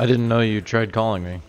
I didn't know you tried calling me.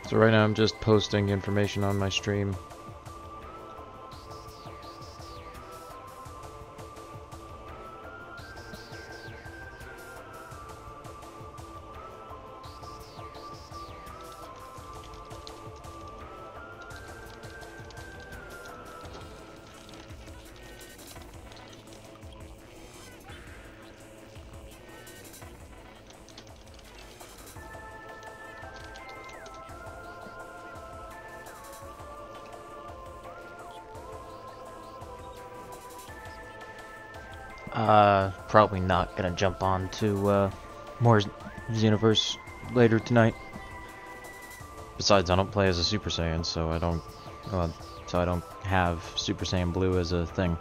So right now I'm just posting information on my stream. Probably not gonna jump on to more Xenoverse later tonight. Besides, I don't play as a Super Saiyan, so I don't have Super Saiyan Blue as a thing.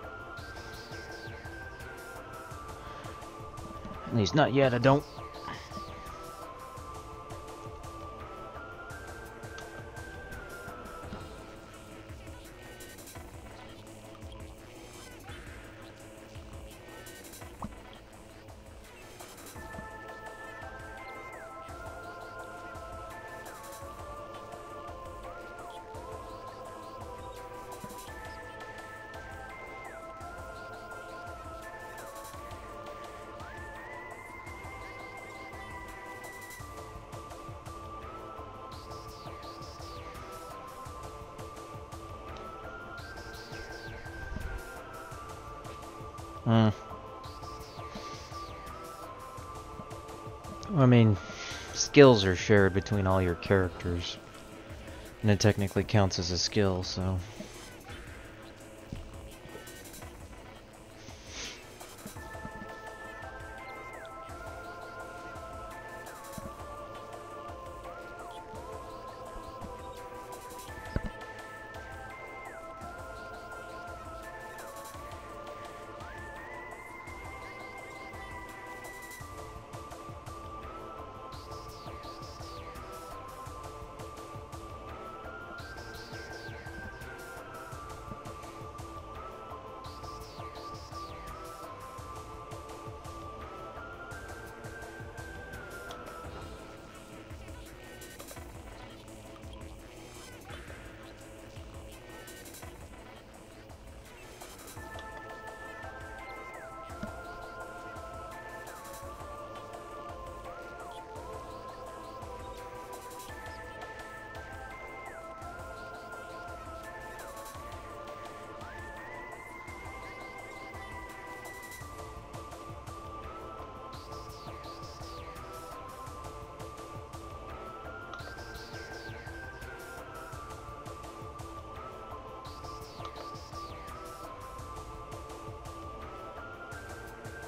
At least not yet. I don't. I mean, skills are shared between all your characters, and it technically counts as a skill, so...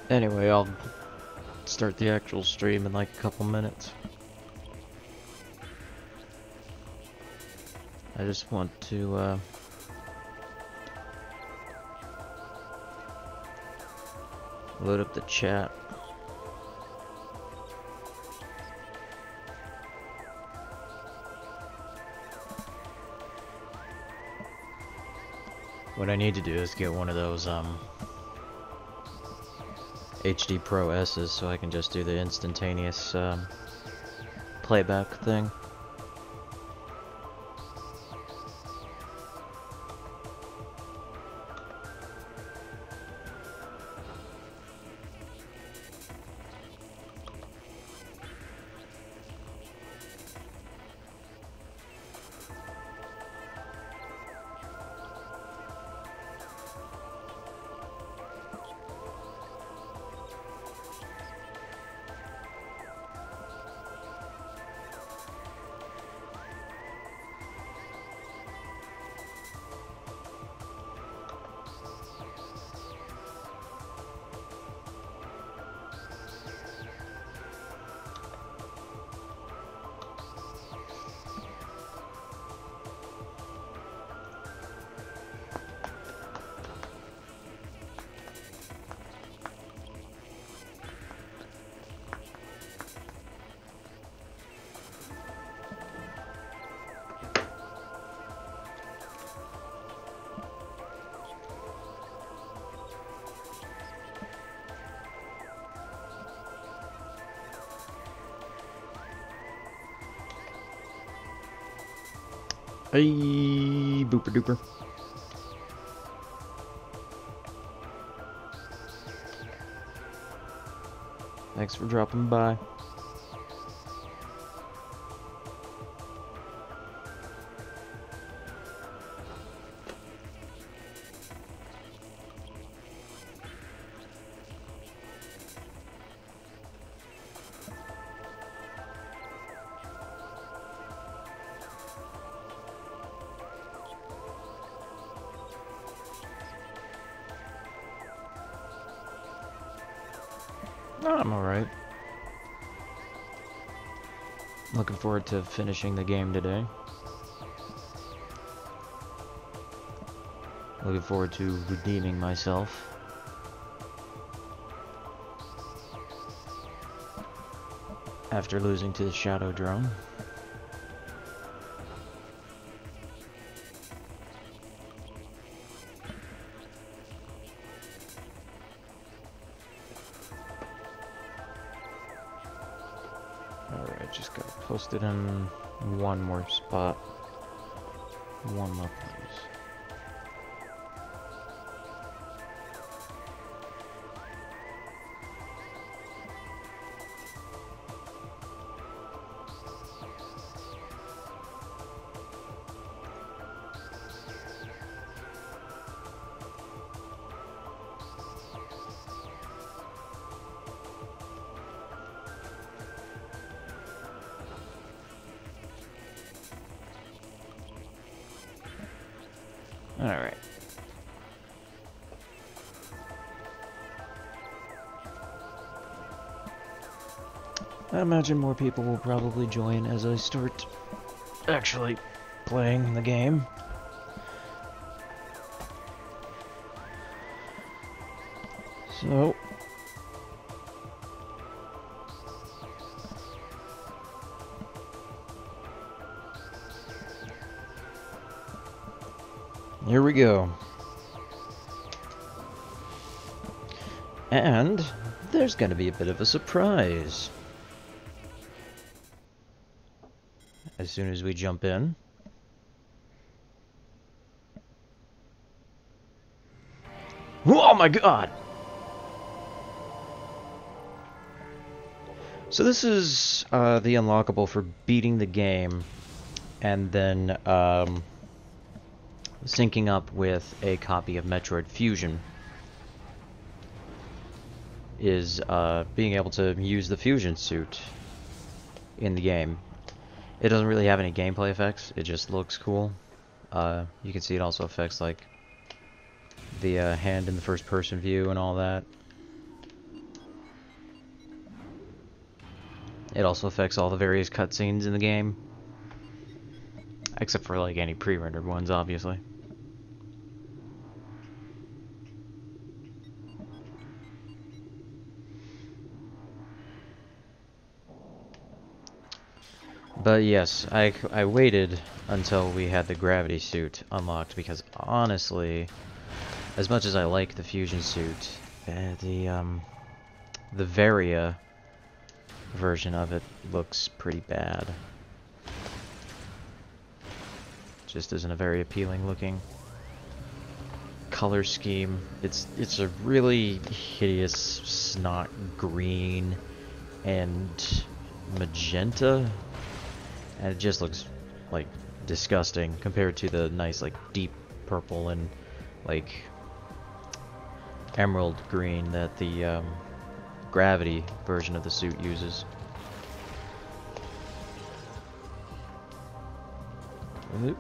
Anyway, I'll start the actual stream in like a couple minutes. I just want to load up the chat. What I need to do is get one of those HD Pro S's so I can just do the instantaneous playback thing. Hey, booper duper. Thanks for dropping by. I'm alright. Looking forward to finishing the game today. Looking forward to redeeming myself. After losing to the Shadow Drone. Alright, just gotta post it in one more spot. One more place. Alright. I imagine more people will probably join as I start actually playing the game. So... here we go. And there's gonna be a bit of a surprise as soon as we jump in. Oh my god! So this is the unlockable for beating the game and then syncing up with a copy of Metroid Fusion is being able to use the fusion suit in the game. It doesn't really have any gameplay effects, it just looks cool. You can see it also affects like the hand in the first person view and all that. It also affects all the various cutscenes in the game. Except for like any pre-rendered ones, obviously. But yes, I waited until we had the gravity suit unlocked because honestly, as much as I like the fusion suit, the Varia version of it looks pretty bad. Just isn't a very appealing looking color scheme. It's a really hideous snot green and magenta. And it just looks, like, disgusting compared to the nice, like, deep purple and, like, emerald green that the, gravity version of the suit uses. Oop.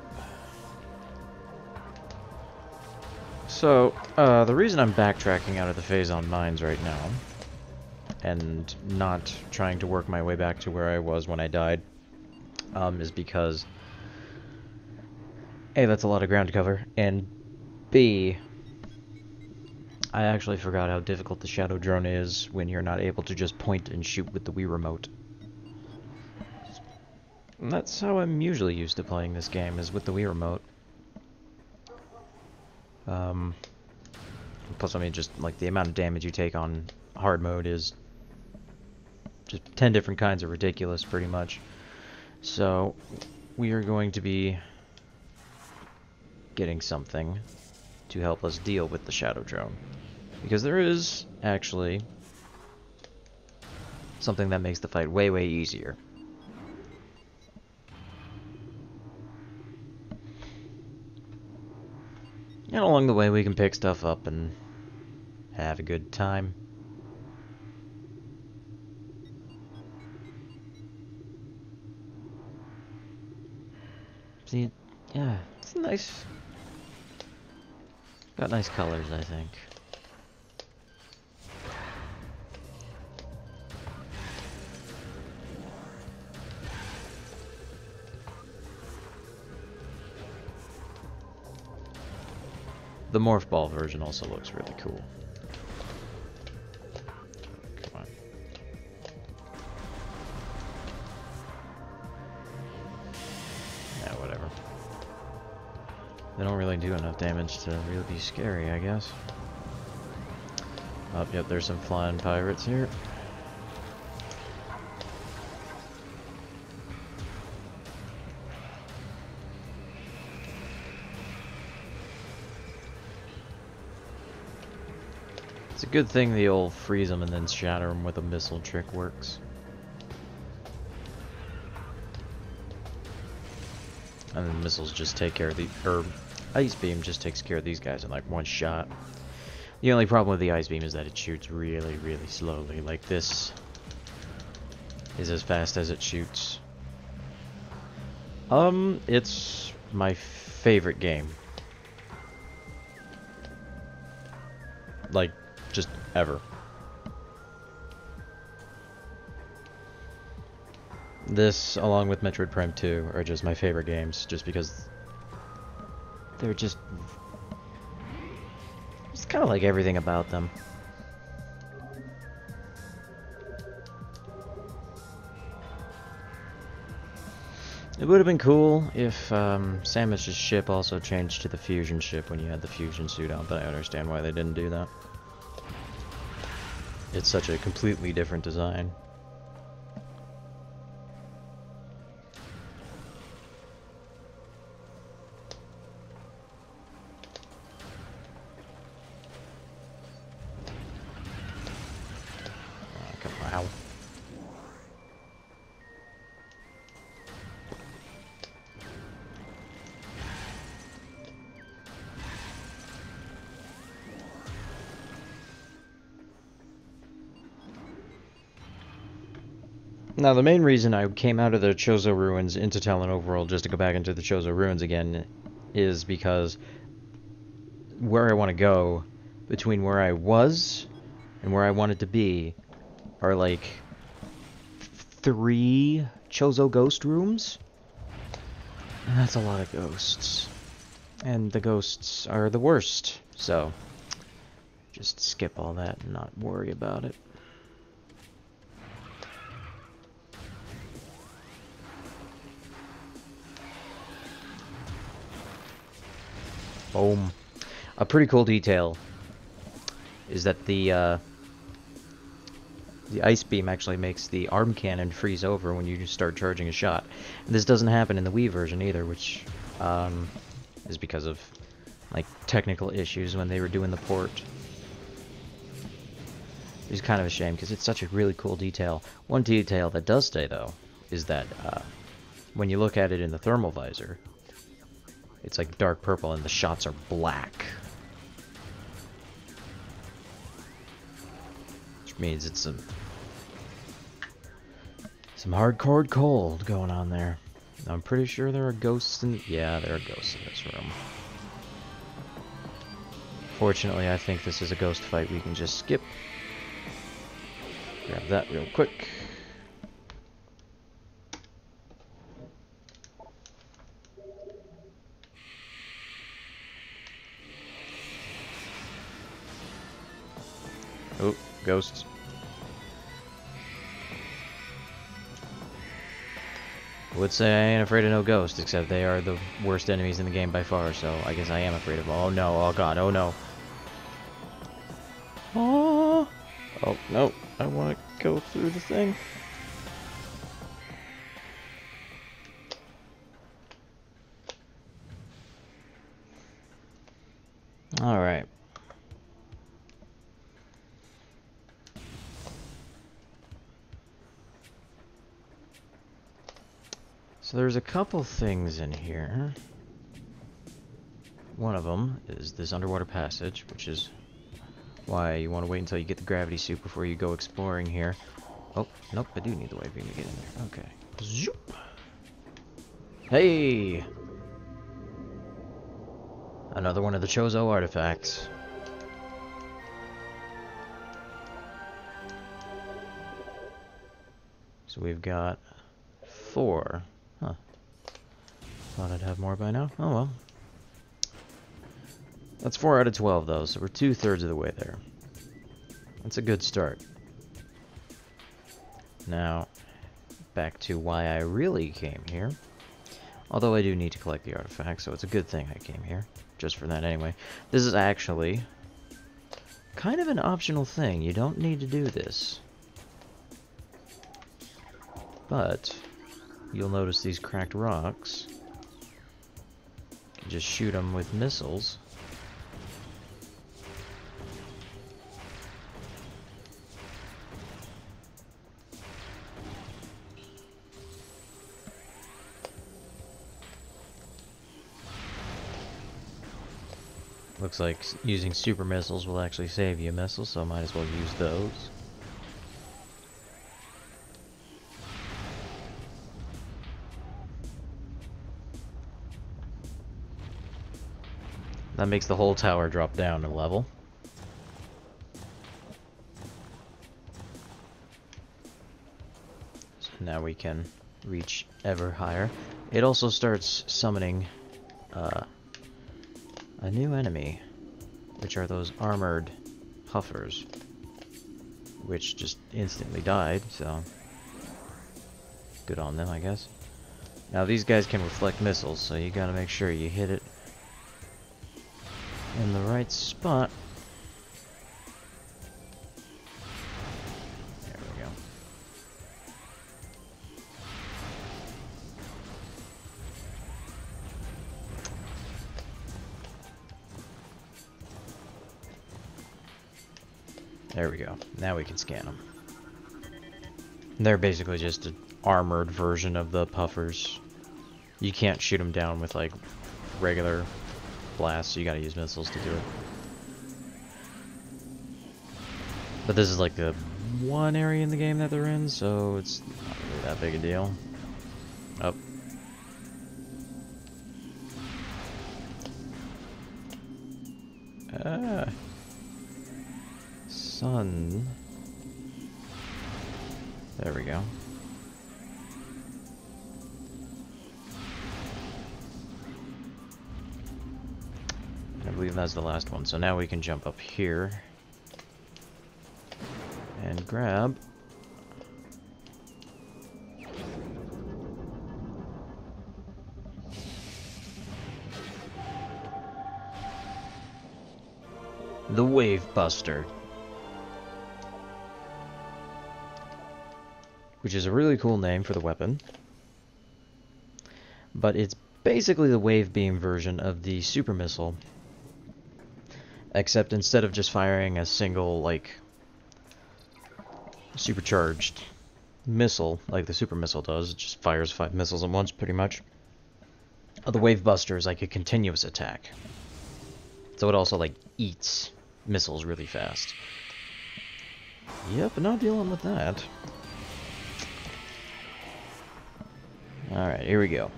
So, the reason I'm backtracking out of the Phazon Mines right now, and not trying to work my way back to where I was when I died, is because A, that's a lot of ground to cover, and B, I actually forgot how difficult the Shadow Drone is when you're not able to just point and shoot with the Wii Remote. And that's how I'm usually used to playing this game, is with the Wii Remote. Plus, I mean, just, like, the amount of damage you take on hard mode is just 10 different kinds of ridiculous, pretty much. So, we are going to be getting something to help us deal with the Shadow Drone. Because there is, actually, something that makes the fight way, way easier. And along the way we can pick stuff up and have a good time. See, yeah, it's nice. Got nice colors, I think. The Morph Ball version also looks really cool. Come on. Yeah, whatever. They don't really do enough damage to really be scary, I guess. Oh, yep, there's some flying pirates here. It's a good thing the old freeze them and then shatter them with a missile trick works. And the missiles just take care of the... Ice Beam just takes care of these guys in like one shot. The only problem with the Ice Beam is that it shoots really, really slowly. Like this is as fast as it shoots. It's my favorite game. Like, just ever. This, along with Metroid Prime 2, are just my favorite games, just because they're just... It's kind of like everything about them. It would have been cool if Samus's ship also changed to the fusion ship when you had the fusion suit on, but I understand why they didn't do that. It's such a completely different design. Oh, come on. Ow. Now, the main reason I came out of the Chozo Ruins into Talon Overworld just to go back into the Chozo Ruins again is because where I want to go, between where I was and where I wanted to be, are like 3 Chozo ghost rooms. And that's a lot of ghosts. And the ghosts are the worst, so just skip all that and not worry about it. Boom. A pretty cool detail is that the Ice Beam actually makes the arm cannon freeze over when you just start charging a shot. And this doesn't happen in the Wii version either, which is because of like technical issues when they were doing the port. It's kind of a shame because it's such a really cool detail. One detail that does stay though is that when you look at it in the thermal visor, it's like dark purple and the shots are black. Which means it's some hardcore cold going on there. I'm pretty sure there are ghosts in... Yeah, there are ghosts in this room. Fortunately, I think this is a ghost fight we can just skip. Grab that real quick. Oh, ghosts. I would say I ain't afraid of no ghosts, except they are the worst enemies in the game by far, so I guess I am afraid of them. Oh no, oh god, oh no. Oh, oh no, I want to go through the thing. Alright. So there's a couple things in here. One of them is this underwater passage, which is why you want to wait until you get the gravity suit before you go exploring here. Oh, nope, I do need the wave beam to get in there. Okay. Zoop. Hey! Another one of the Chozo artifacts. So we've got 4. Huh. Thought I'd have more by now. Oh well. That's 4 out of 12 though, so we're 2/3 of the way there. That's a good start. Now, back to why I really came here. Although I do need to collect the artifacts, so it's a good thing I came here. Just for that anyway. This is actually kind of an optional thing. You don't need to do this. But you'll notice these cracked rocks. You can just shoot them with missiles. Looks like using super missiles will actually save you missiles, so might as well use those. That makes the whole tower drop down a level. So now we can reach ever higher. It also starts summoning a new enemy, which are those armored puffers, which just instantly died, so good on them, I guess. Now these guys can reflect missiles, so you gotta make sure you hit it in the right spot. There we go. There we go. Now we can scan them. They're basically just an armored version of the puffers. You can't shoot them down with like regular blasts, so you gotta use missiles to do it. But this is like the one area in the game that they're in, so it's not really that big a deal. Oh. Ah. Sun. There we go. I believe that's the last one, so now we can jump up here and grab the Wave Buster, which is a really cool name for the weapon, but it's basically the wave beam version of the super missile, except instead of just firing a single, like, supercharged missile, like the super missile does, it just fires 5 missiles at once, pretty much. The Wave Buster is like a continuous attack. So it also, like, eats missiles really fast. Yep, not dealing with that. Alright, here we go.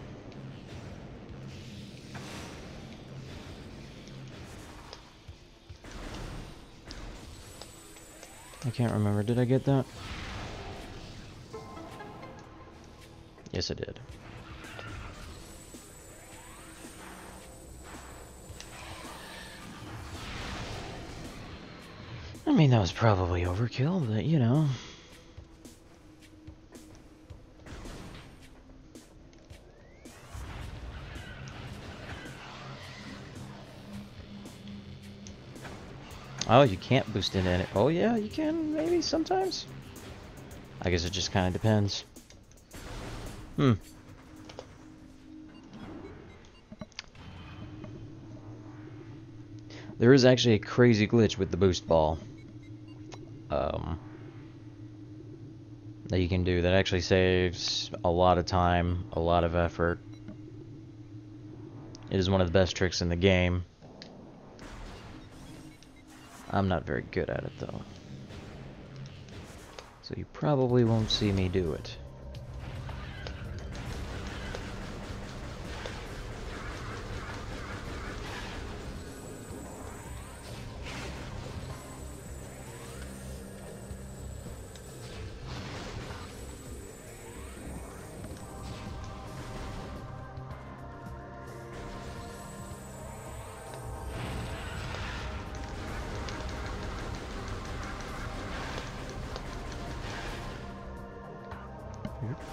I can't remember. Did I get that? Yes, I did. I mean, that was probably overkill, but you know. Oh, you can't boost into it. Oh yeah, you can, maybe, sometimes. I guess it just kind of depends. There is actually a crazy glitch with the boost ball. That you can do that actually saves a lot of time, a lot of effort. It is one of the best tricks in the game. I'm not very good at it though. So you probably won't see me do it.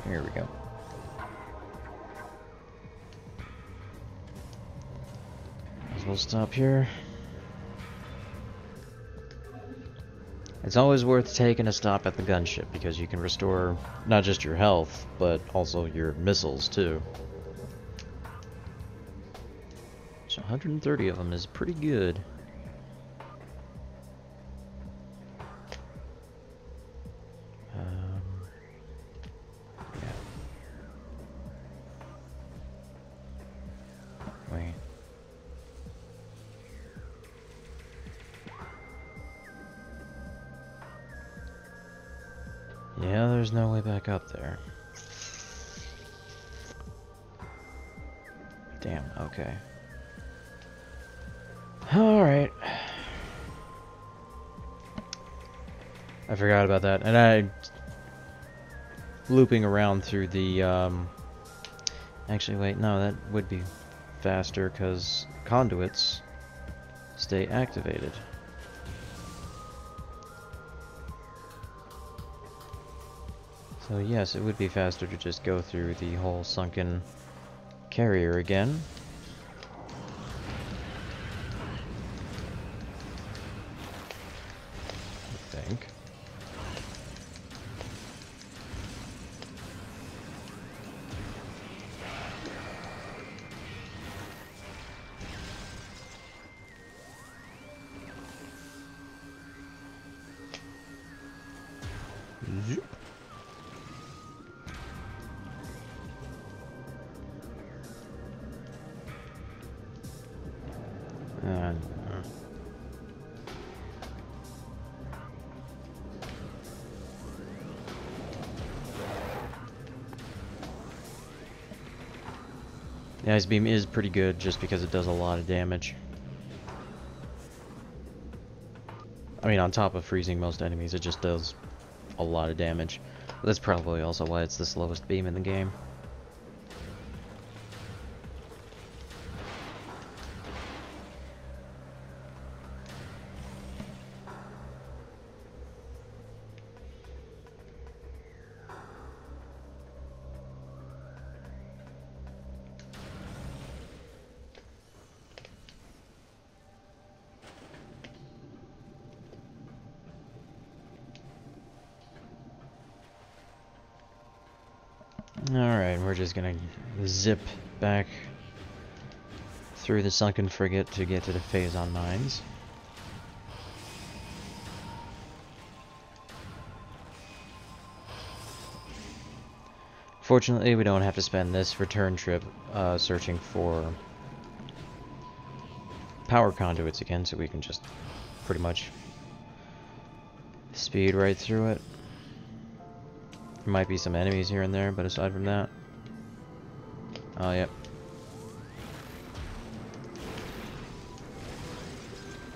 Here we go. We'll stop here. It's always worth taking a stop at the gunship because you can restore not just your health, but also your missiles too. So 130 of them is pretty good. Wait. Yeah, there's no way back up there. Damn, okay. Alright. I forgot about that. And looping around through the, actually, wait, no, that would be faster, because conduits stay activated. So yes, it would be faster to just go through the whole sunken carrier again. I think. Zoop. The ice beam is pretty good just because it does a lot of damage. I mean, on top of freezing most enemies, it just does a lot of damage. But that's probably also why it's the slowest beam in the game. Alright, we're just gonna zip back through the sunken frigate to get to the Phazon mines. Fortunately, we don't have to spend this return trip searching for power conduits again, so we can just pretty much speed right through it. There might be some enemies here and there, but aside from that... Oh, yep.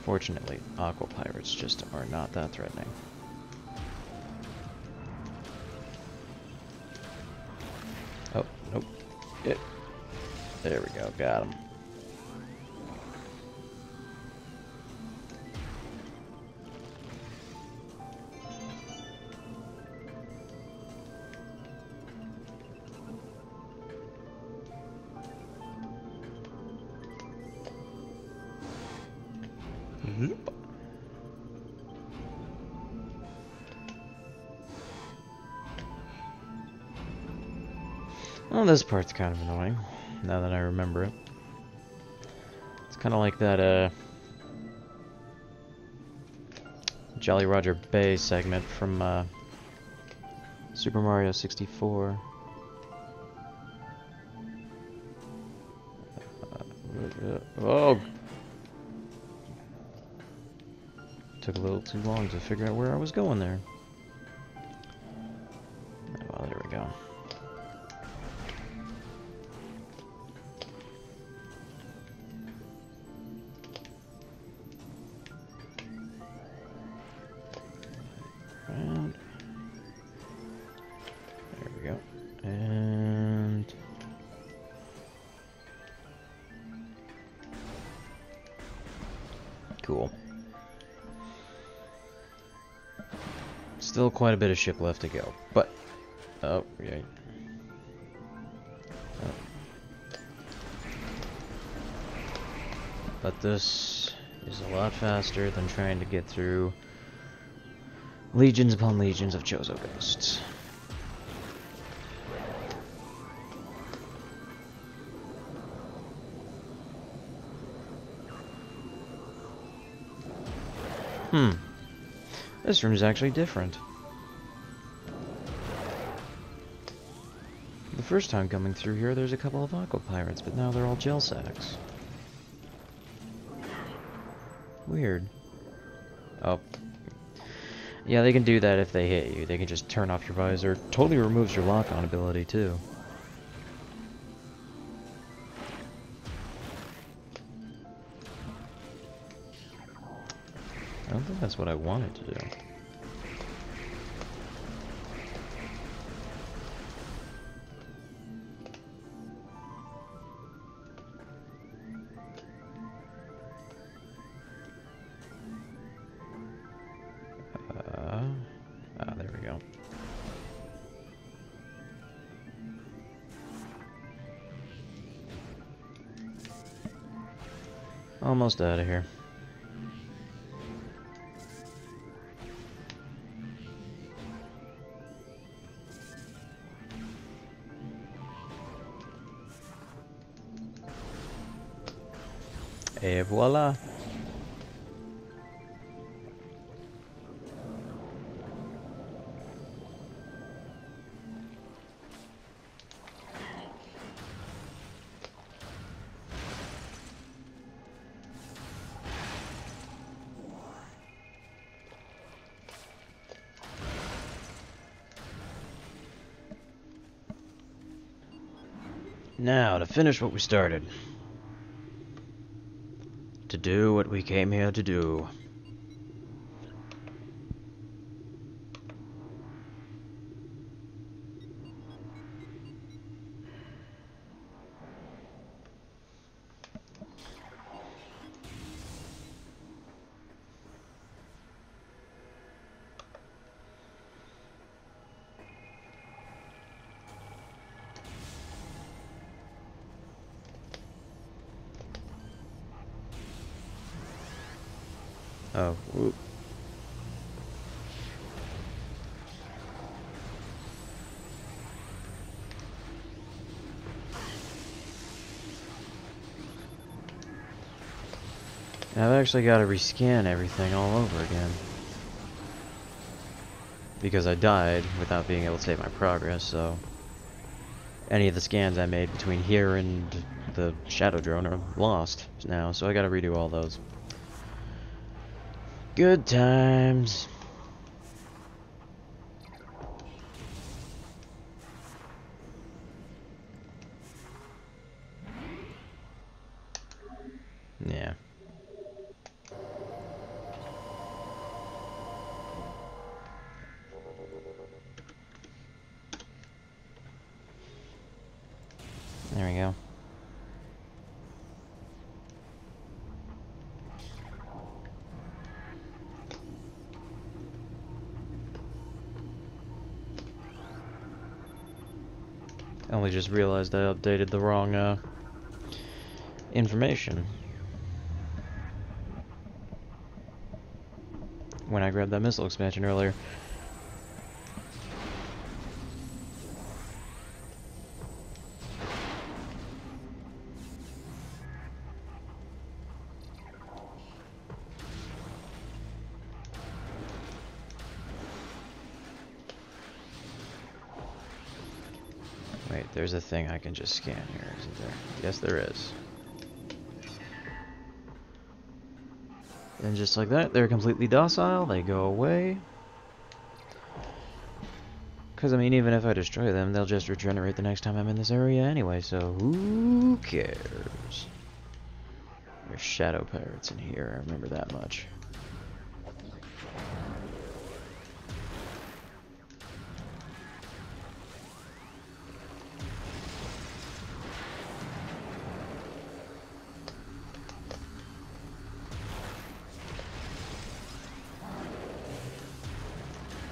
Fortunately, aqua pirates just are not that threatening. Oh, nope. It. There we go, got him. Well, this part's kind of annoying, now that I remember it. It's kind of like that, Jolly Roger Bay segment from Super Mario 64. Oh! Took a little too long to figure out where I was going there. Oh, there we go. Around. There we go. And... cool. Still quite a bit of ship left to go, but... oh, yeah. Oh. But this is a lot faster than trying to get through legions upon legions of Chozo ghosts. This room is actually different. The first time coming through here, there's a couple of aqua pirates, but now they're all gel sacks. Weird. Oh. Yeah, they can do that if they hit you. They can just turn off your visor. Totally removes your lock-on ability, too. I don't think that's what I wanted to do. There we go. Almost out of here. Et voila! Now, to finish what we started. To do what we came here to do. Oh, whoop. I've actually got to rescan everything all over again. Because I died without being able to save my progress, so... any of the scans I made between here and the Shadow Drone are lost now, so I gotta redo all those. Good times. Yeah. There we go. I only just realized I updated the wrong information when I grabbed that missile expansion earlier. Wait, there's a thing I can just scan here, isn't there? Yes, there is. And just like that, they're completely docile, they go away. Because, I mean, even if I destroy them, they'll just regenerate the next time I'm in this area anyway, so who cares? There's shadow pirates in here, I remember that much.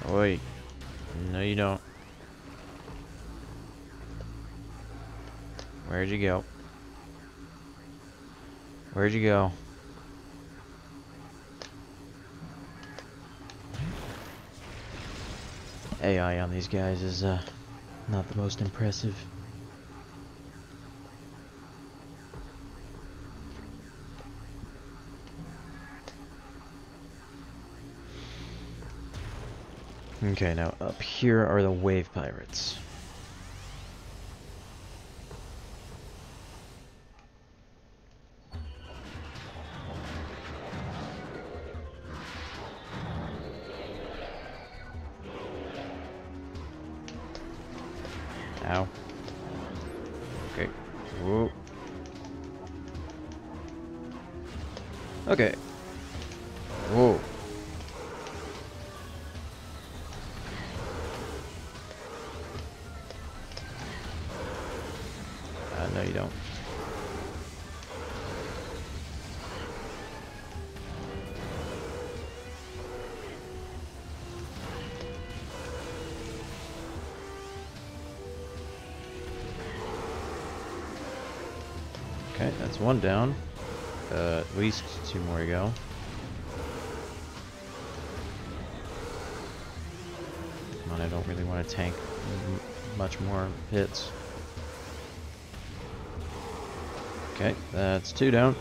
Wait. No, you don't. Where'd you go? Where'd you go? AI on these guys is, not the most impressive. Okay, now up here are the wave pirates. Ow. Okay. Whoa. Okay. Whoa. No, you don't. Okay, that's one down. At least two more to go. Come on, I don't really want to tank much more hits. Okay, that's two down.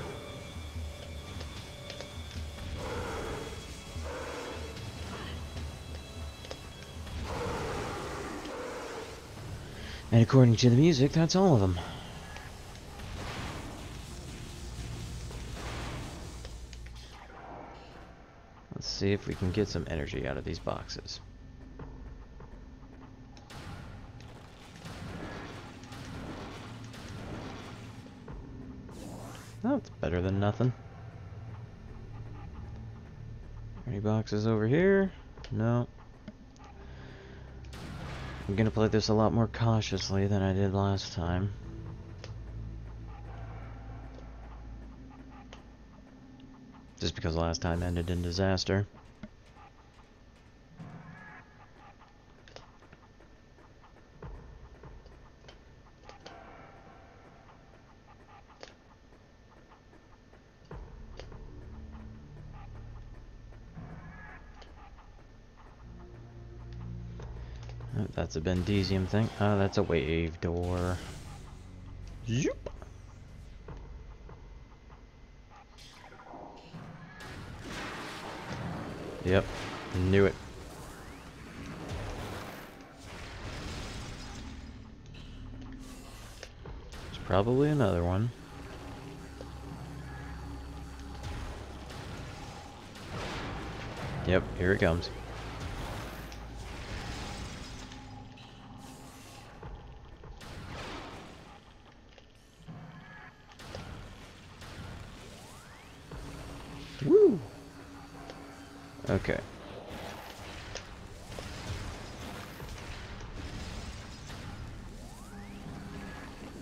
And according to the music, that's all of them. Let's see if we can get some energy out of these boxes. Oh, it's better than nothing. Any boxes over here? No. I'm gonna play this a lot more cautiously than I did last time. Just because last time ended in disaster. Oh, that's a Bendesium thing. Oh, that's a wave door. Zoop. Yep, knew it. There's probably another one. Yep, here it comes. Woo! Okay.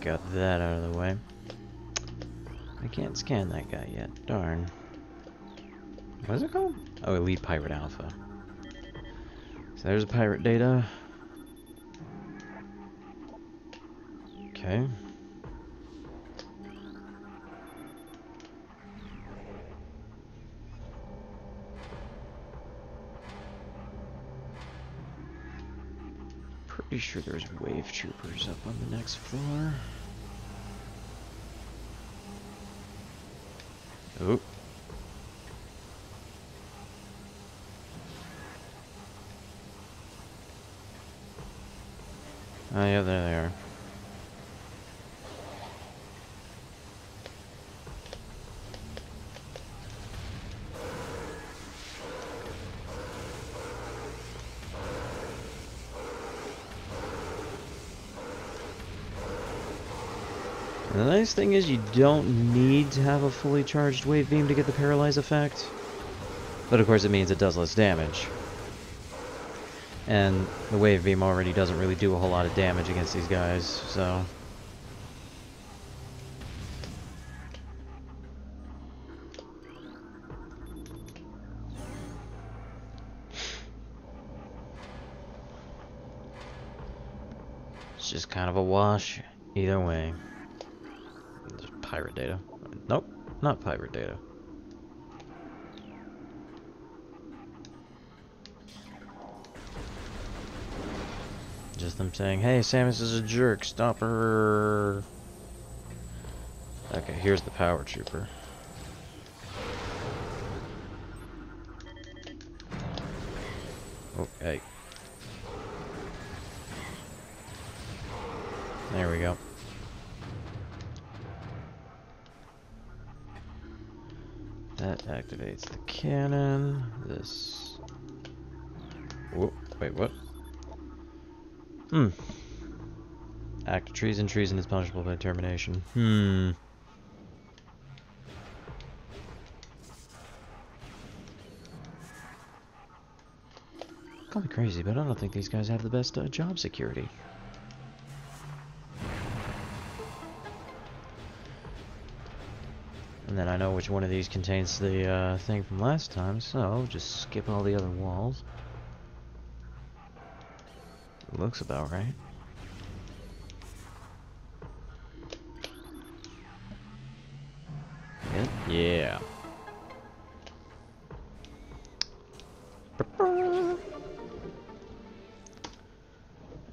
Got that out of the way. I can't scan that guy yet. Darn. What is it called? Oh, Elite Pirate Alpha. So there's pirate data. Okay. Pretty sure there's wave troopers up on the next floor. Oh. Oh yeah, there they are. And the nice thing is you don't need to have a fully charged wave beam to get the paralyze effect. But of course it means it does less damage. And the wave beam already doesn't really do a whole lot of damage against these guys, so... It's just kind of a wash either way. There's pirate data. Nope, not pirate data. Just them saying, hey, Samus is a jerk, stop her. Okay, here's the power trooper. Okay. There we go. That activates the cannon. This... Whoop, wait, what? Act of treason. Treason is punishable by termination. Call me crazy, but I don't think these guys have the best job security. And then I know which one of these contains the thing from last time, so just skip all the other walls. Looks about right. Yeah.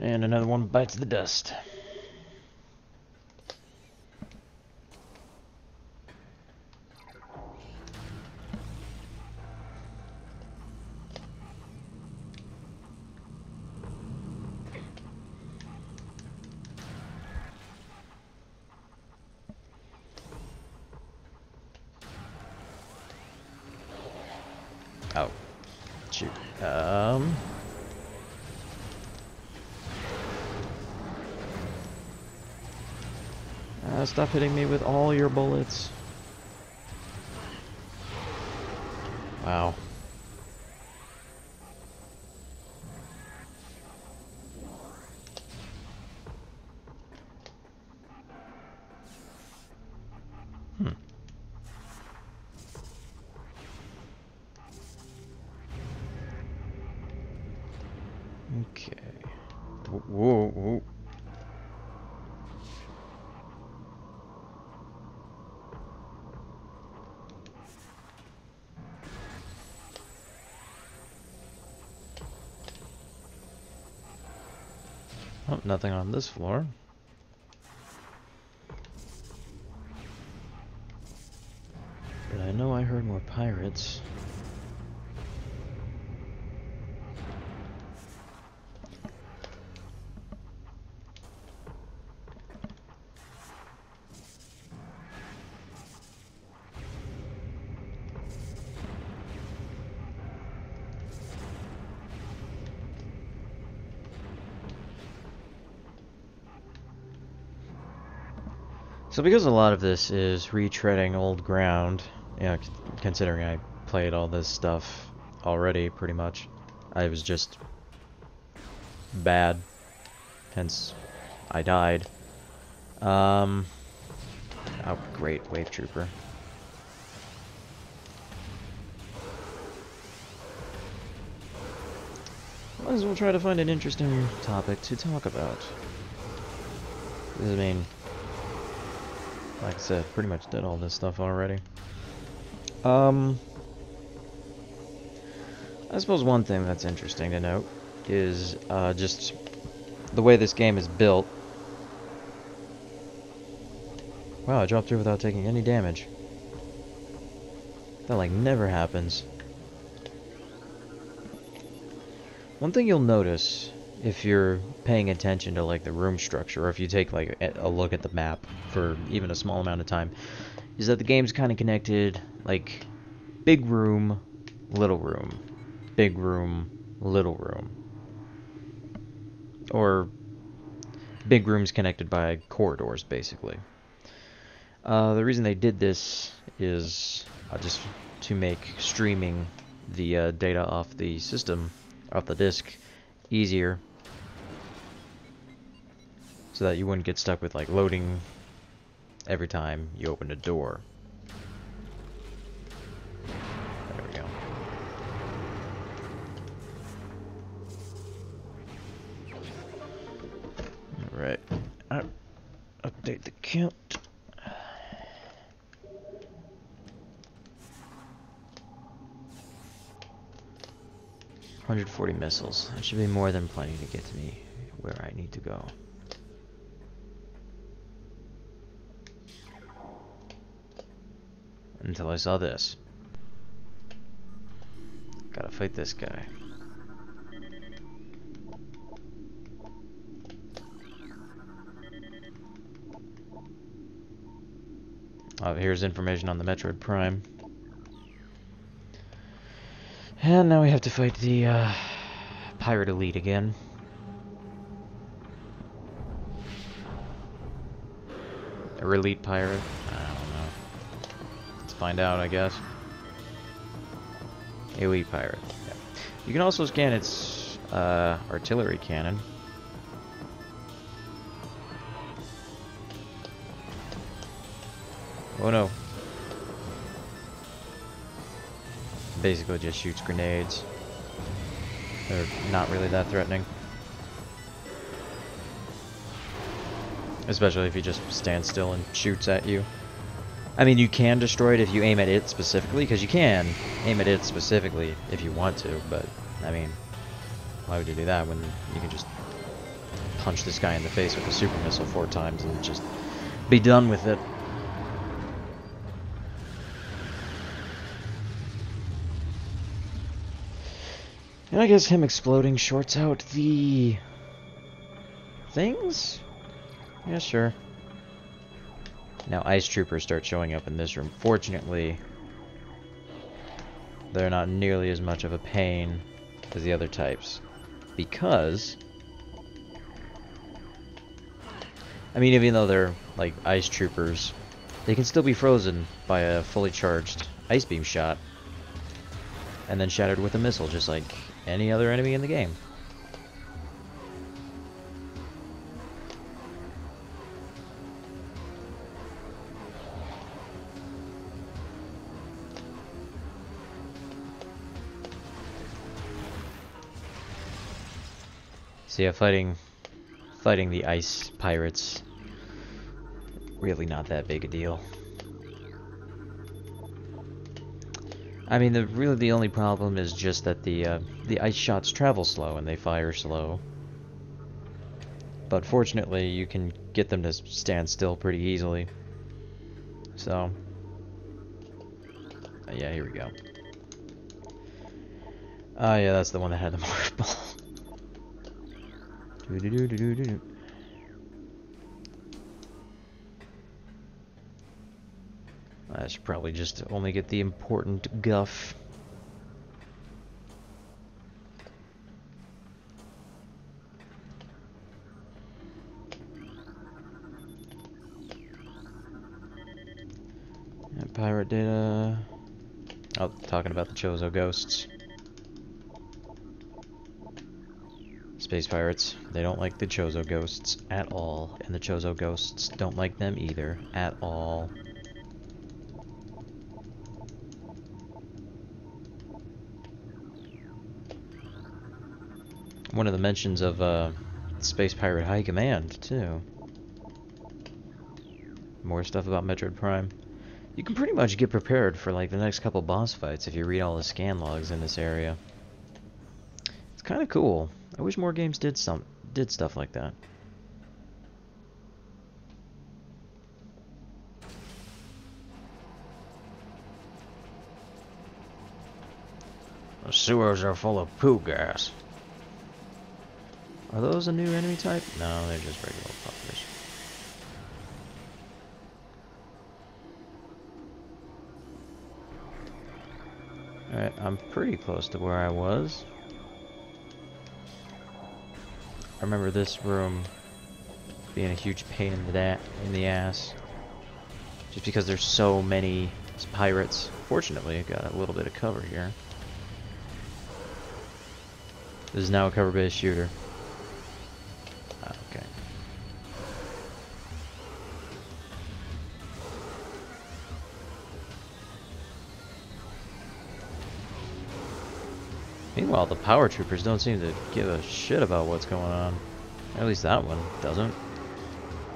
And another one bites the dust. Oh, shoot. Stop hitting me with all your bullets. Wow. Okay. Whoa, whoa. Oh, nothing on this floor. But I know I heard more pirates. So because a lot of this is retreading old ground, you know, considering I played all this stuff already, pretty much, I was just bad, hence I died. Oh, great, Wave Trooper. Might as well try to find an interesting topic to talk about. I mean, like I said, pretty much did all this stuff already. I suppose one thing that's interesting to note is just the way this game is built. Wow, I dropped through without taking any damage. That like never happens. One thing you'll notice if you're paying attention to like the room structure, or if you take like a look at the map for even a small amount of time, is that the game's kind of connected like big room, little room, big room, little room, or big rooms connected by corridors basically. The reason they did this is just to make streaming the data off the system, off the disk, easier, so that you wouldn't get stuck with like loading every time you opened a door. There we go. Alright. Update the count. 140 missiles. That should be more than plenty to get to me where I need to go. Until I saw this. Gotta fight this guy. Oh, here's information on the Metroid Prime. And now we have to fight the Pirate Elite again. Or Elite Pirate? I don't know. Let's find out, I guess. Elite Pirate. Yeah. You can also scan its artillery cannon. Oh no. Basically just shoots grenades. They're not really that threatening. Especially if he just stands still and shoots at you. I mean, you can destroy it if you aim at it specifically, because you can aim at it specifically if you want to, but, I mean, why would you do that when you can just punch this guy in the face with a super missile 4 times and just be done with it? And I guess him exploding shorts out the things? Yeah, sure. Now ice troopers start showing up in this room. Fortunately, they're not nearly as much of a pain as the other types. Because, I mean, even though they're like ice troopers, they can still be frozen by a fully charged ice beam shot. And then shattered with a missile, just like any other enemy in the game. So yeah, fighting the ice pirates, really not that big a deal. I mean, really the only problem is just that the ice shots travel slow and they fire slow. But fortunately, you can get them to stand still pretty easily. So, yeah, here we go. Oh yeah, that's the one that had the morph ball. I should probably just only get the important guff. And pirate data. Oh, talking about the Chozo ghosts. Space pirates, they don't like the Chozo ghosts at all, and the Chozo ghosts don't like them either, at all. One of the mentions of Space Pirate High Command, too. More stuff about Metroid Prime. You can pretty much get prepared for like the next couple boss fights if you read all the scan logs in this area. It's kind of cool. I wish more games did stuff like that. The sewers are full of poo gas. Are those a new enemy type? No, they're just regular fuckers. Alright, I'm pretty close to where I was. I remember this room being a huge pain in the ass. Just because there's so many pirates. Fortunately, I got a little bit of cover here. This is now a cover-based shooter. Okay. Meanwhile, the power troopers don't seem to give a shit about what's going on. At least that one doesn't.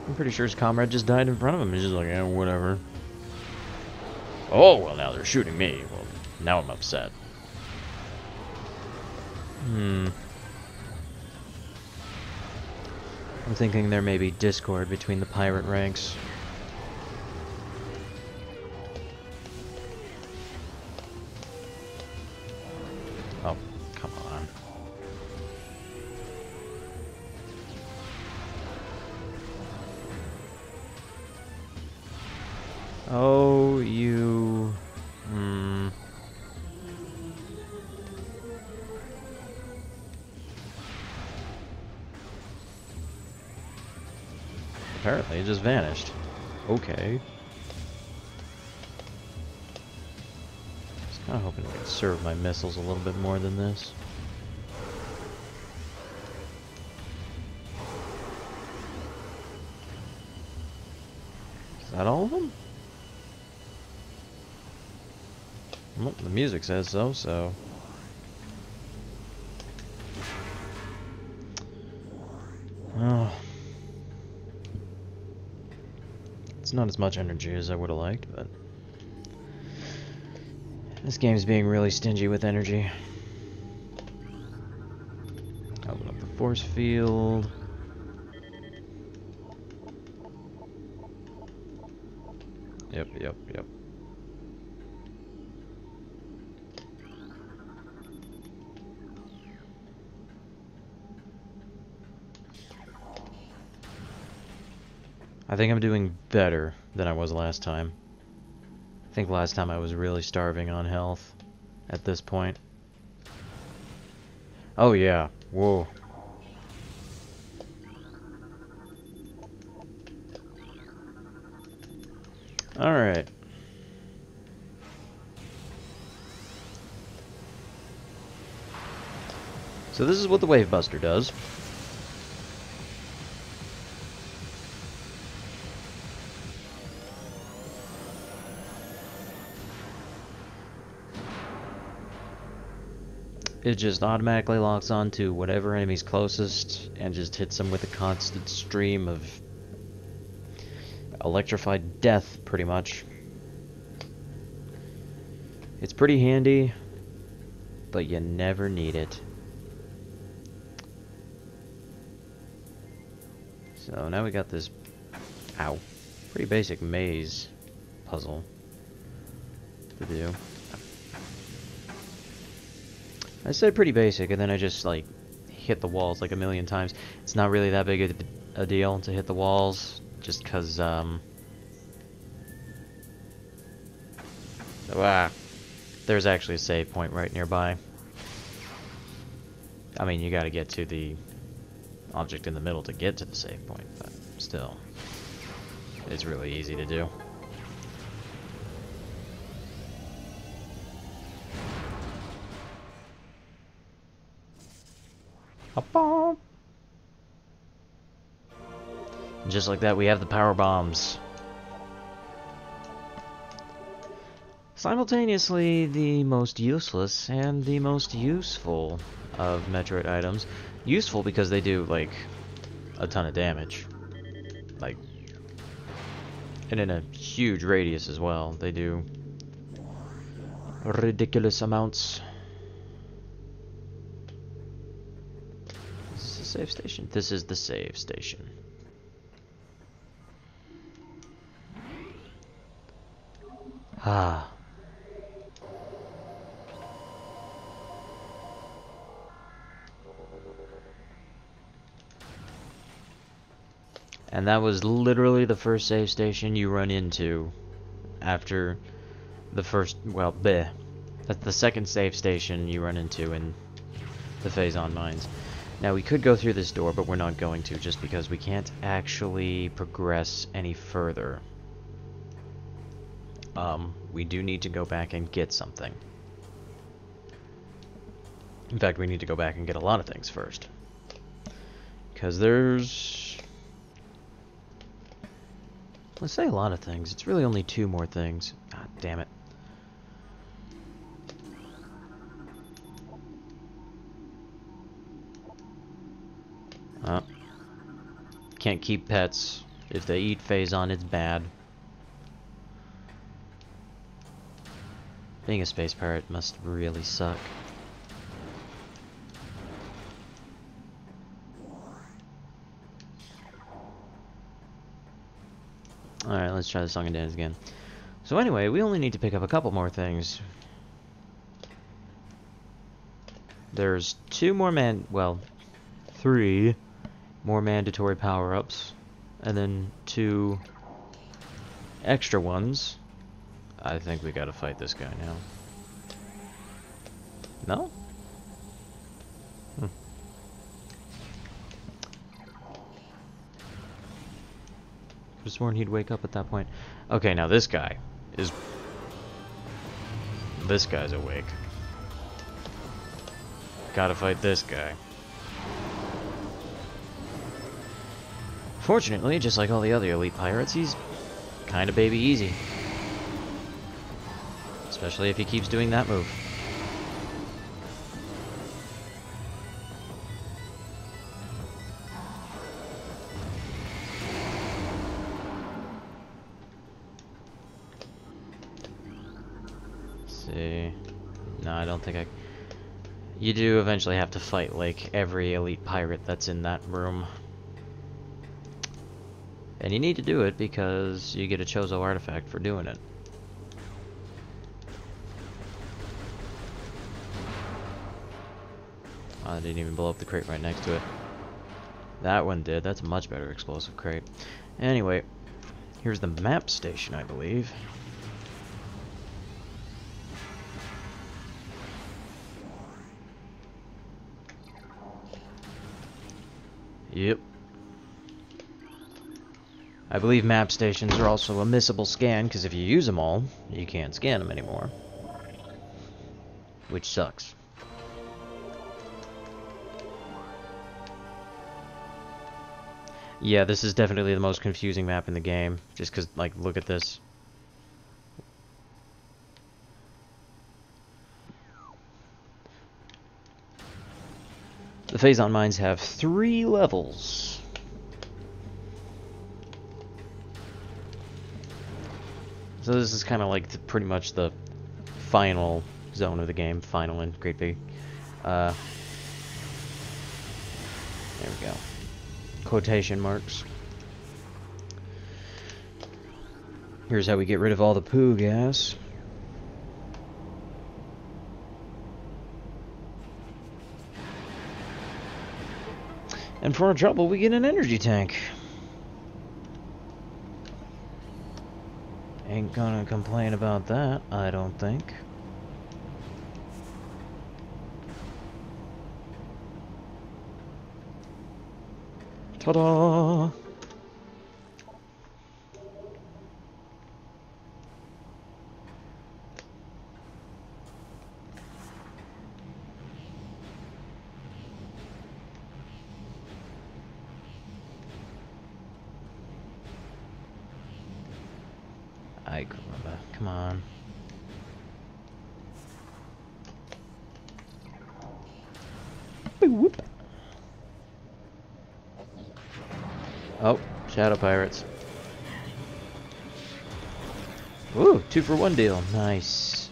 I'm pretty sure his comrade just died in front of him. He's just like, eh, whatever. Oh, well, now they're shooting me. Well, now I'm upset. I'm thinking there may be discord between the pirate ranks. Oh, come on. Oh, you... Apparently, it just vanished. Okay. I was kind of hoping I could serve my missiles a little bit more than this. Is that all of them? Well, the music says so, so... Oh. It's not as much energy as I would have liked, but... This game's being really stingy with energy. Open up the force field. Yep. I think I'm doing better than I was last time. I think last time I was really starving on health at this point. Oh yeah, whoa. Alright. So this is what the Wave Buster does. It just automatically locks on to whatever enemy's closest and just hits them with a constant stream of electrified death, pretty much. It's pretty handy, but you never need it. So now we got this, ow, pretty basic maze puzzle to do. I said pretty basic, and then I just, like, hit the walls like a million times. It's not really that big a deal to hit the walls, just because, there's actually a save point right nearby. I mean, you gotta get to the object in the middle to get to the save point, but still, it's really easy to do. Just like that, we have the power bombs. Simultaneously, the most useless and the most useful of Metroid items. Useful because they do, like, a ton of damage. Like, and in a huge radius as well. They do ridiculous amounts. Is this a save station? This is the save station. Ah. And that was literally the first save station you run into after the first, well, bleh. That's the second save station you run into in the Phazon Mines. Now, we could go through this door, but we're not going to, just because we can't actually progress any further. we do need to go back and get something. In fact, we need to go back and get a lot of things first. Because there's... let's say a lot of things. It's really only 2 more things. God damn it. Can't keep pets. If they eat Phazon, it's bad. Being a space pirate must really suck. Alright, let's try the song and dance again. So anyway, we only need to pick up a couple more things. There's 2 more well, 3 more mandatory power-ups, and then 2 extra ones. I think we gotta fight this guy now. No? Could've sworn he'd wake up at that point. Okay, now this guy is... this guy's awake. Gotta fight this guy. Fortunately, just like all the other elite pirates, he's kinda baby easy. Especially if he keeps doing that move. Let's see. No, I don't think I... you do eventually have to fight, like, every elite pirate that's in that room. And you need to do it because you get a Chozo artifact for doing it. Oh, I didn't even blow up the crate right next to it. That one did. That's a much better explosive crate. Anyway, here's the map station, I believe. Yep. I believe map stations are also a missable scan, because if you use them all, you can't scan them anymore. Which sucks. Yeah, this is definitely the most confusing map in the game, just because, like, look at this. The Phazon mines have 3 levels. So this is kind of like pretty much the final zone of the game, final and great big. There we go. Quotation marks. Here's how we get rid of all the poo gas. And for our trouble, we get an energy tank. Ain't gonna complain about that, I don't think. Ta-da! I remember. Come on. Boop. Oh, Shadow Pirates. Ooh, 2-for-1 deal. Nice.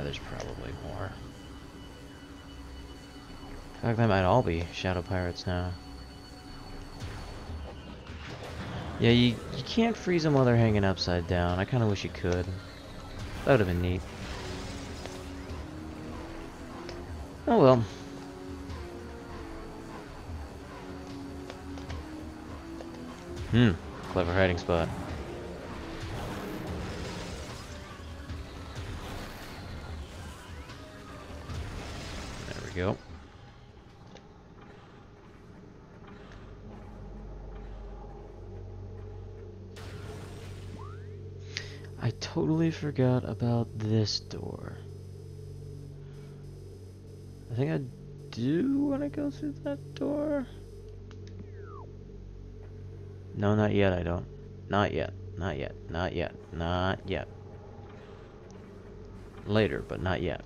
There's probably more. In fact, they might all be Shadow Pirates now. Yeah, you can't freeze them while they're hanging upside down. I kind of wish you could. That would have been neat. Oh well. Clever hiding spot. go. I totally forgot about this door. I think I do want to go through that door. No, not yet, I don't. Not yet. Not yet. Not yet. Not yet. Later, but not yet.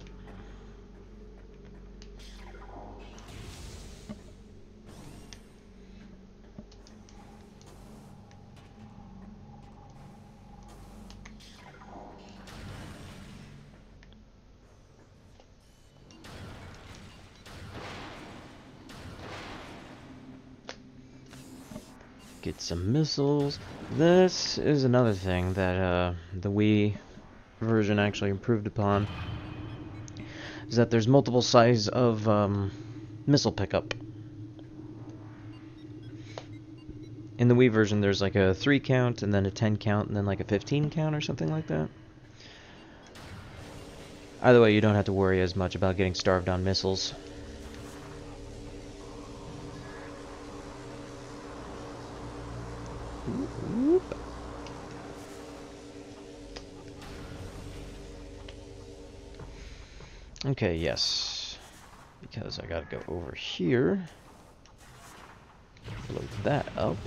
Get some missiles. This is another thing that the Wii version actually improved upon. Is that there's multiple size of missile pickup. In the Wii version, there's like a 3 count, and then a 10 count, and then like a 15 count or something like that. Either way, you don't have to worry as much about getting starved on missiles. Whoop. Okay, yes. Because I gotta go over here. Load that up.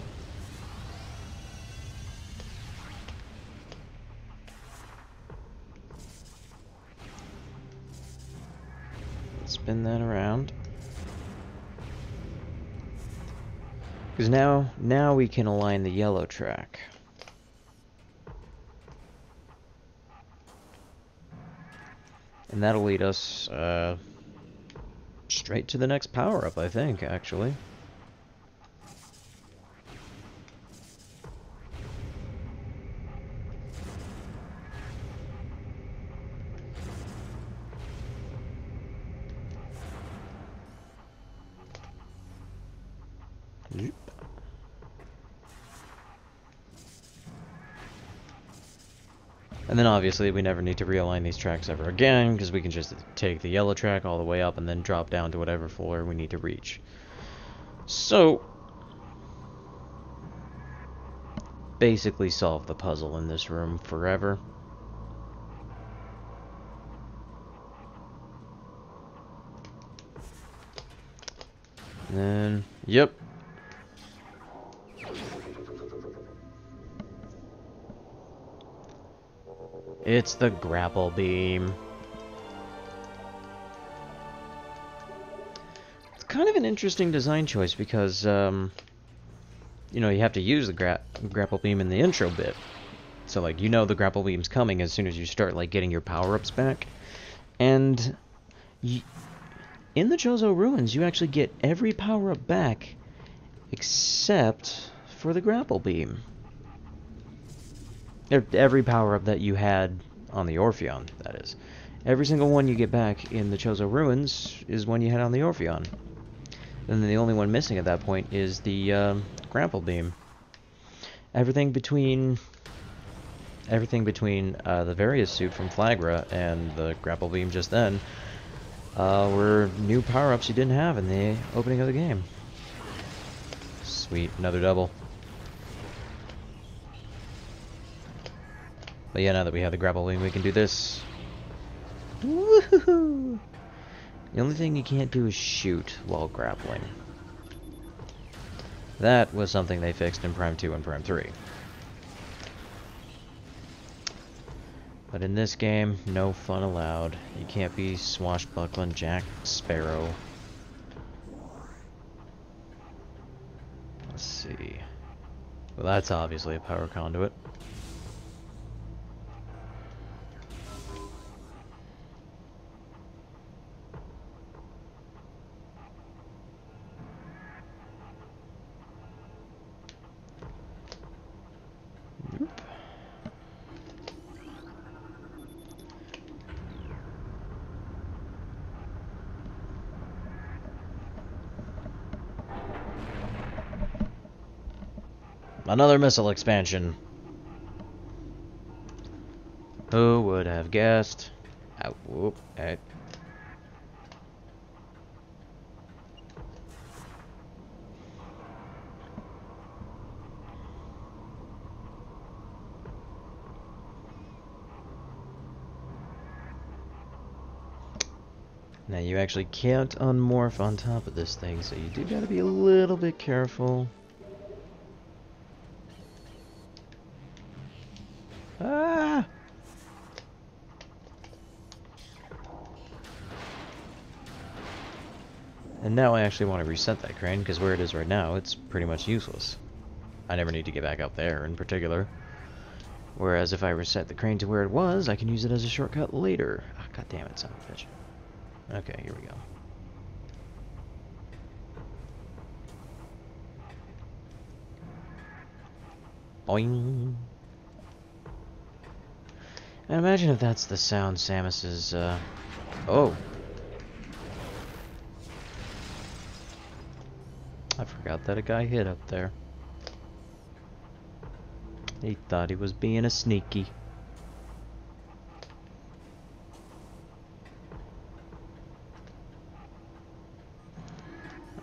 Spin that around. Because now we can align the yellow track. And that'll lead us straight to the next power-up, I think, actually. And then obviously we never need to realign these tracks ever again, because we can just take the yellow track all the way up and then drop down to whatever floor we need to reach. So, basically solve the puzzle in this room forever. And then, yep. It's the grapple beam. It's kind of an interesting design choice because, you know, you have to use the grapple beam in the intro bit. So, like, you know the grapple beam's coming as soon as you start, like, getting your power-ups back. And in the Chozo Ruins, you actually get every power-up back except for the grapple beam. Every power-up that you had on the Orpheon, that is. Every single one you get back in the Chozo Ruins is one you had on the Orpheon. And then the only one missing at that point is the grapple beam. Everything between the Various suit from Flagra and the grapple beam just then were new power-ups you didn't have in the opening of the game. Sweet, another double. But yeah, now that we have the grapple beam, we can do this. Woohoo! The only thing you can't do is shoot while grappling. That was something they fixed in Prime 2 and Prime 3. But in this game, no fun allowed. You can't be swashbuckling Jack Sparrow. Let's see. Well, that's obviously a power conduit. Another missile expansion. Who would have guessed? Oh, whoop, Now you actually can't unmorph on top of this thing, so you do gotta be a little bit careful. Ah! And now I actually want to reset that crane, because where it is right now, it's pretty much useless. I never need to get back up there, in particular. Whereas if I reset the crane to where it was, I can use it as a shortcut later. Ah, God damn it, son of a bitch. Okay, here we go. Boing! And imagine if that's the sound Samus is, Oh! I forgot that a guy hid up there. He thought he was being a sneaky.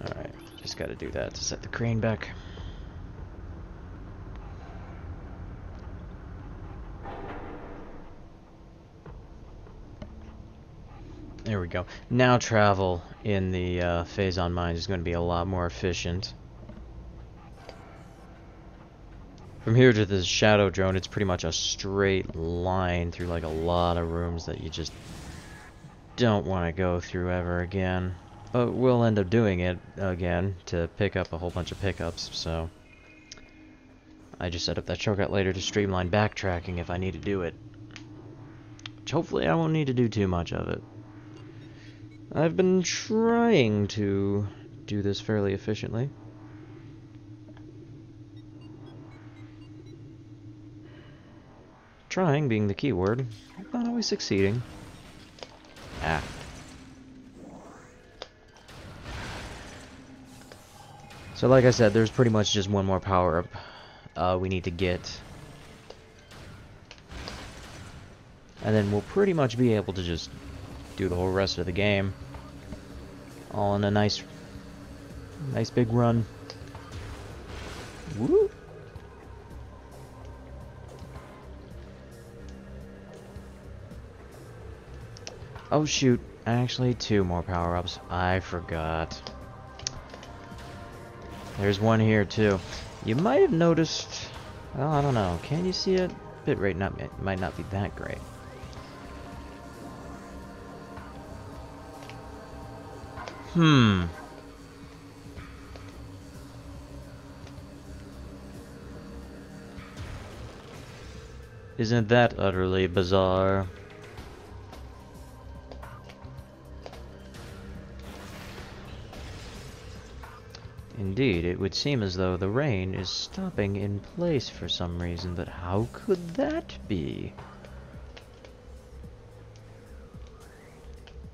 Alright, just gotta do that to set the crane back. There we go. Now travel in the Phazon Mines is going to be a lot more efficient. From here to the Shadow Drone, it's pretty much a straight line through like a lot of rooms that you just don't want to go through ever again. But we'll end up doing it again to pick up a whole bunch of pickups, so I just set up that shortcut later to streamline backtracking if I need to do it. Which hopefully I won't need to do too much of it. I've been trying to do this fairly efficiently. Trying being the key word, not always succeeding. Ah. So like I said, there's pretty much just one more power-up we need to get. And then we'll pretty much be able to just do the whole rest of the game all in a nice big run. Woo! Oh shoot, actually 2 more power-ups. I forgot. There's one here too. You might have noticed, well, I don't know, can you see it? Bitrate might not be that great. Isn't that utterly bizarre? Indeed, it would seem as though the rain is stopping in place for some reason, but how could that be?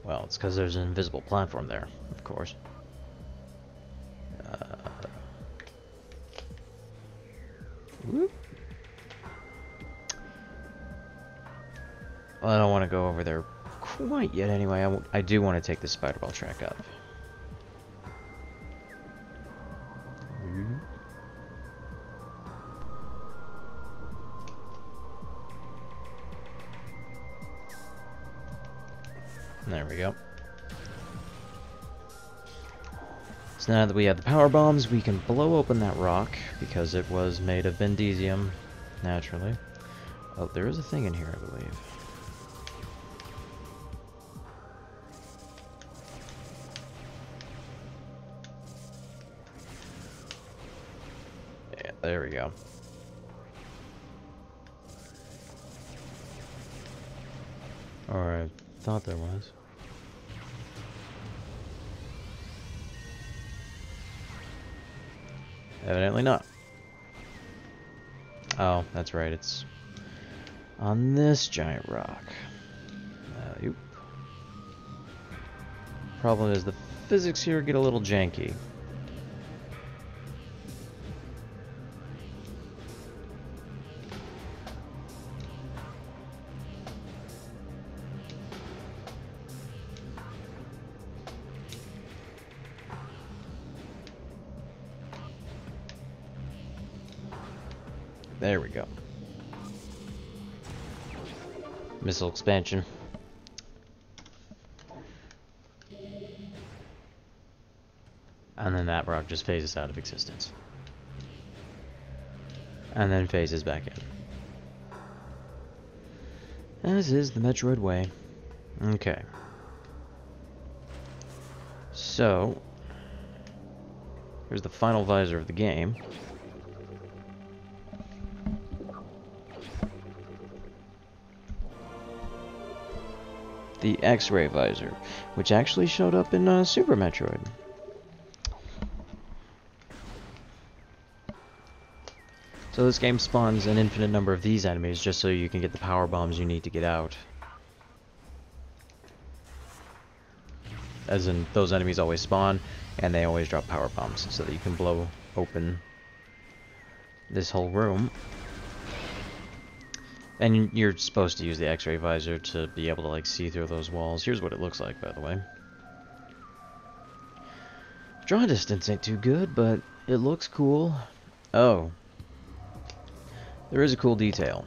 Well, it's because there's an invisible platform there, of course. Whoop. Well, I don't want to go over there quite yet anyway. I do want to take the spider ball track up. There we go. So now that we have the power bombs, we can blow open that rock, because it was made of bendesium, naturally. Oh, there is a thing in here, I believe. Yeah, there we go. Or I thought there was. Evidently not. Oh, that's right, it's on this giant rock. Yep. Problem is the physics here get a little janky. There we go. Missile expansion. And then that rock just phases out of existence. And then phases back in. As is the Metroid way. Okay. So, here's the final visor of the game. The X-ray visor, which actually showed up in Super Metroid. So this game spawns an infinite number of these enemies just so you can get the power bombs you need to get out. As in, those enemies always spawn, and they always drop power bombs, so that you can blow open this whole room. And you're supposed to use the X-ray visor to be able to, like, see through those walls. Here's what it looks like, by the way. Draw distance ain't too good, but it looks cool. Oh. There is a cool detail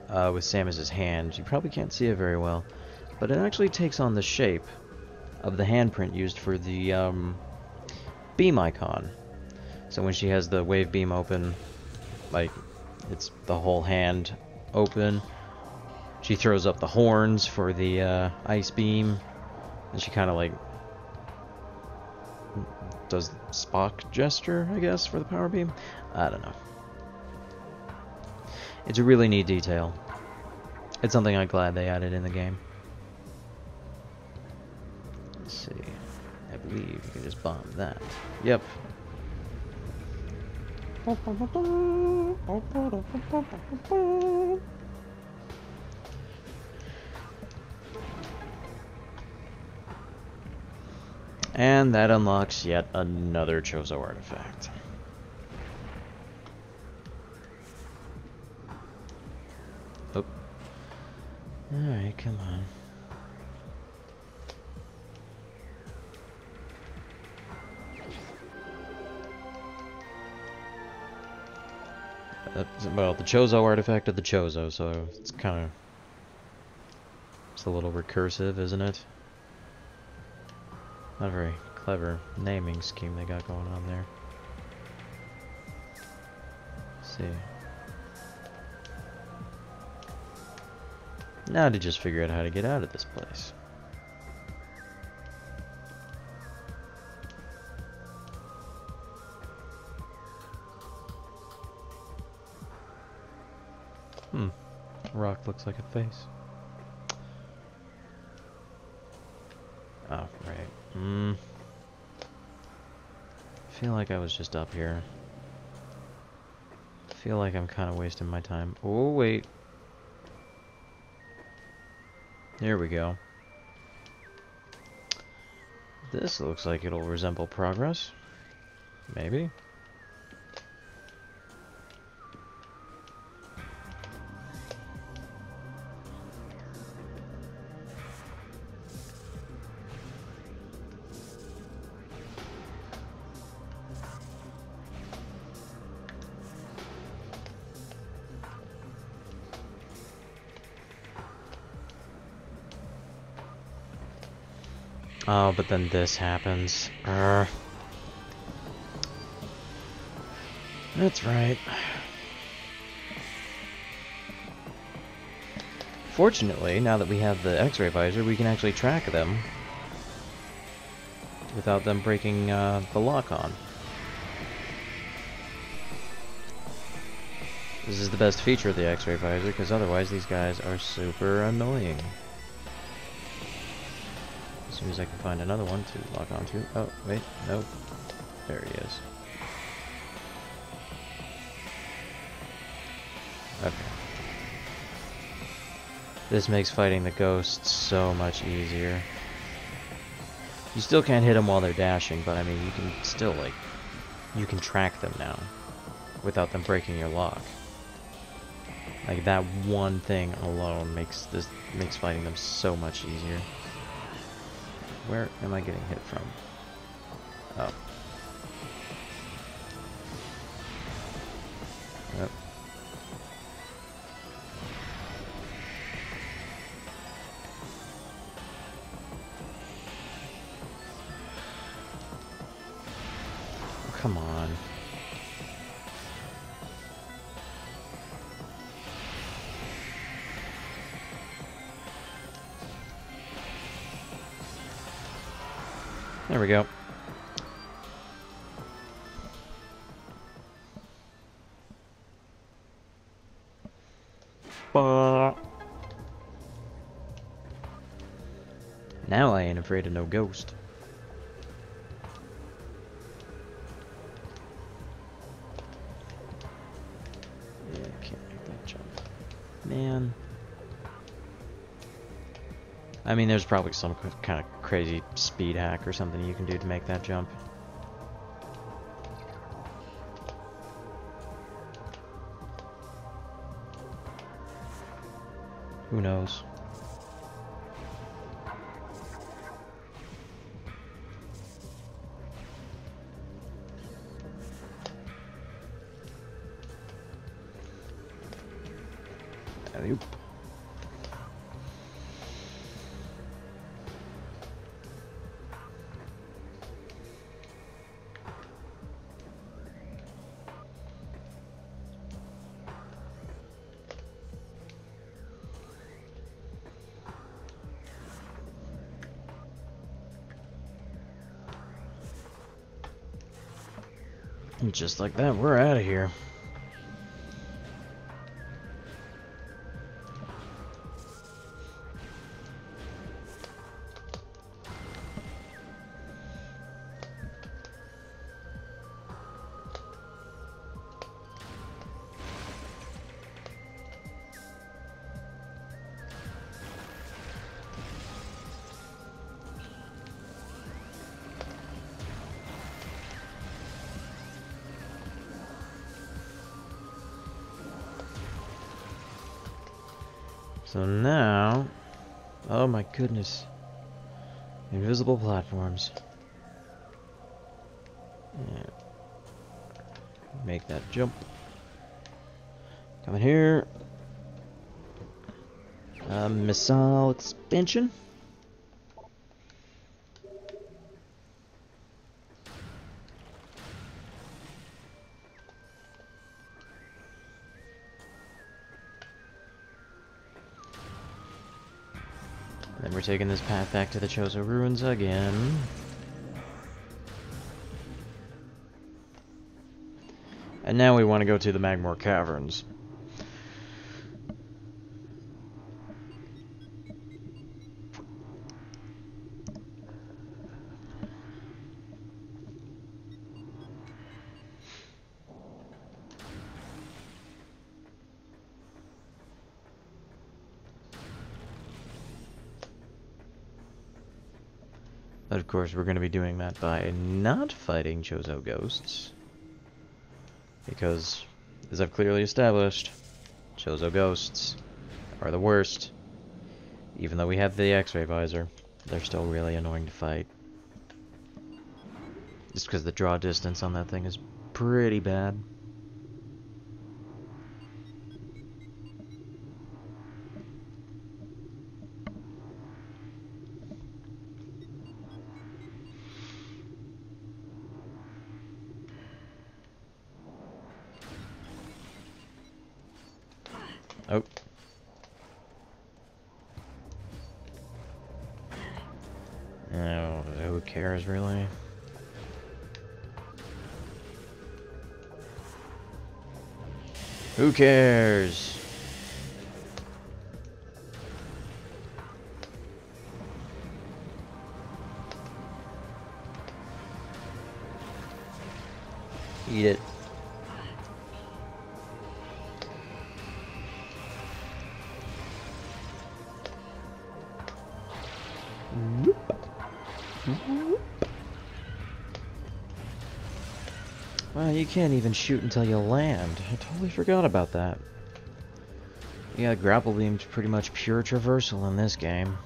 with Samus's hand. You probably can't see it very well, but it actually takes on the shape of the handprint used for the beam icon. So when she has the wave beam open, like, it's the whole hand open. She throws up the horns for the ice beam, and she kind of like does Spock gesture, I guess, for the power beam. I don't know. It's a really neat detail. It's something I'm glad they added in the game. Let's see. I believe you can just bomb that. Yep. And that unlocks yet another Chozo artifact. Oh. Alright, come on. Well, the Chozo artifact of the Chozo, so it's kind of... It's a little recursive, isn't it? Not a very clever naming scheme they got going on there. Let's see. Now to just figure out how to get out of this place. Rock looks like a face. Oh, right. I feel like I was just up here. I feel like I'm kind of wasting my time. Oh, wait. There we go. This looks like it'll resemble progress. Maybe. Oh, but then this happens. That's right. Fortunately, now that we have the X-ray visor, we can actually track them without them breaking the lock-on. This is the best feature of the X-ray visor, because otherwise these guys are super annoying. As soon as I can find another one to lock onto. Oh, wait, nope. There he is. Okay. This makes fighting the ghosts so much easier. You still can't hit them while they're dashing, but I mean, you can still, like, you can track them now without them breaking your lock. Like, that one thing alone makes fighting them so much easier. Where am I getting hit from? Oh. Yep. There we go. Now I ain't afraid of no ghost. Yeah, I can't make that jump. Man. I mean, there's probably some kind of crazy speed hack or something you can do to make that jump. Who knows? Alley-oop. And just like that, we're out of here. So now, oh my goodness, invisible platforms. Yeah. Make that jump. Come in here. Missile expansion. Then we're taking this path back to the Chozo Ruins again. And now we want to go to the Magmore Caverns. But of course, we're going to be doing that by not fighting Chozo ghosts. Because, as I've clearly established, Chozo ghosts are the worst. Even though we have the X-ray visor, they're still really annoying to fight. Just because the draw distance on that thing is pretty bad. Oh. Oh, who cares, really? Who cares? Eat it. Wow, you can't even shoot until you land. I totally forgot about that. Yeah, grapple beam's pretty much pure traversal in this game.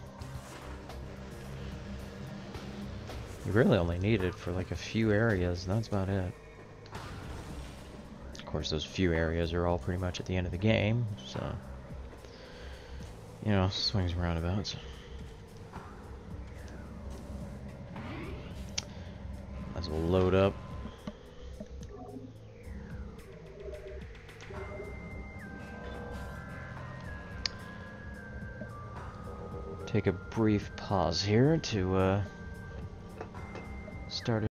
You really only need it for like a few areas, and that's about it. Of course, those few areas are all pretty much at the end of the game, so... You know, swings and roundabouts. Might as well load up. Take a brief pause here to started.